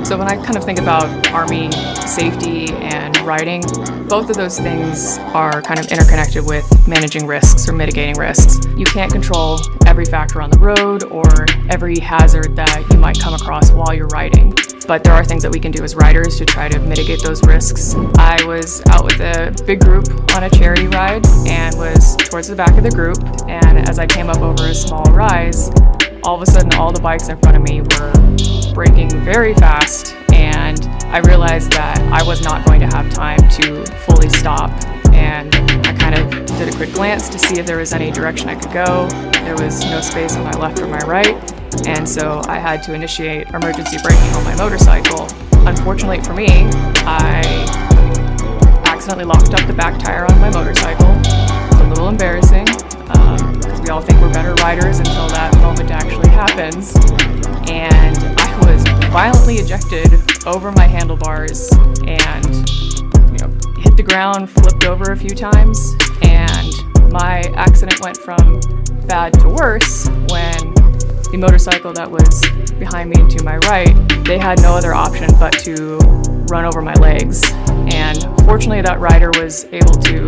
So when I kind of think about Army safety and riding, both of those things are kind of interconnected with managing risks or mitigating risks. You can't control every factor on the road or every hazard that you might come across while you're riding, but there are things that we can do as riders to try to mitigate those risks. I was out with a big group on a charity ride and was towards the back of the group, and as I came up over a small rise, all of a sudden all the bikes in front of me were braking very fast, and I realized that I was not going to have time to fully stop, and I kind of did a quick glance to see if there was any direction I could go. There was no space on my left or my right, and so I had to initiate emergency braking on my motorcycle. Unfortunately for me, I accidentally locked up the back tire on my motorcycle. It's a little embarrassing, because we all think we're better riders until that moment actually happens. And I was violently ejected over my handlebars and hit the ground, flipped over a few times, and my accident went from bad to worse when the motorcycle that was behind me and to my right, they had no other option but to run over my legs. And fortunately that rider was able to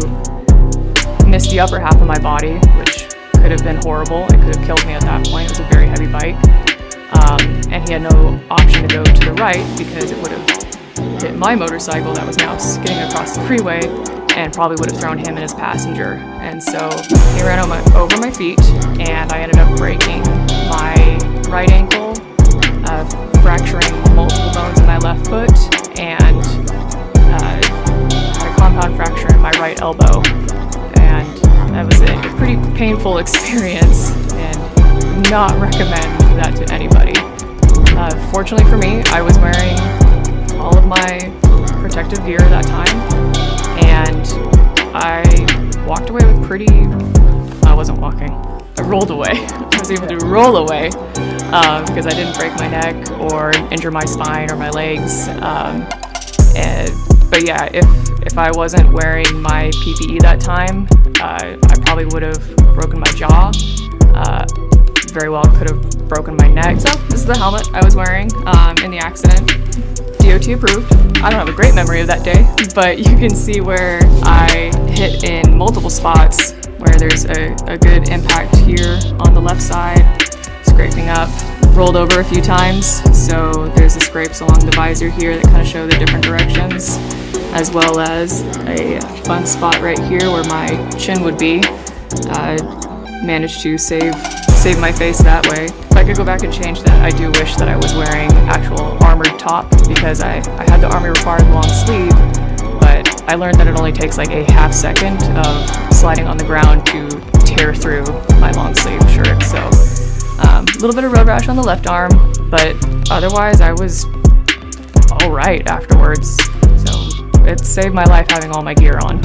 miss the upper half of my body, which could have been horrible. It could have killed me at that point. It was a very heavy bike. And he had no option to go to the right because it would have hit my motorcycle that was now skidding across the freeway and probably would have thrown him and his passenger. And so he ran over my feet, and I ended up breaking my right ankle, fracturing multiple bones in my left foot, and had a compound fracture in my right elbow. And that was a pretty painful experience, and not recommend that to anybody. Fortunately for me, I was wearing all of my protective gear at that time, and I walked away with I wasn't walking, I rolled away. I was able to roll away because I didn't break my neck or injure my spine or my legs. But yeah, if I wasn't wearing my PPE that time, I probably would have broken my jaw. Very well could have broken my neck. So this is the helmet I was wearing in the accident. DOT approved. I don't have a great memory of that day, but you can see where I hit in multiple spots where there's a good impact here on the left side, scraping up, rolled over a few times. So there's the scrapes along the visor here that kind of show the different directions, as well as a fun spot right here where my chin would be. Managed to save my face that way. If I could go back and change that, I do wish that I was wearing actual armored top, because I had the Army required long sleeve, but I learned that it only takes like a half second of sliding on the ground to tear through my long sleeve shirt. So a little bit of road rash on the left arm, but otherwise I was all right afterwards. So it saved my life having all my gear on.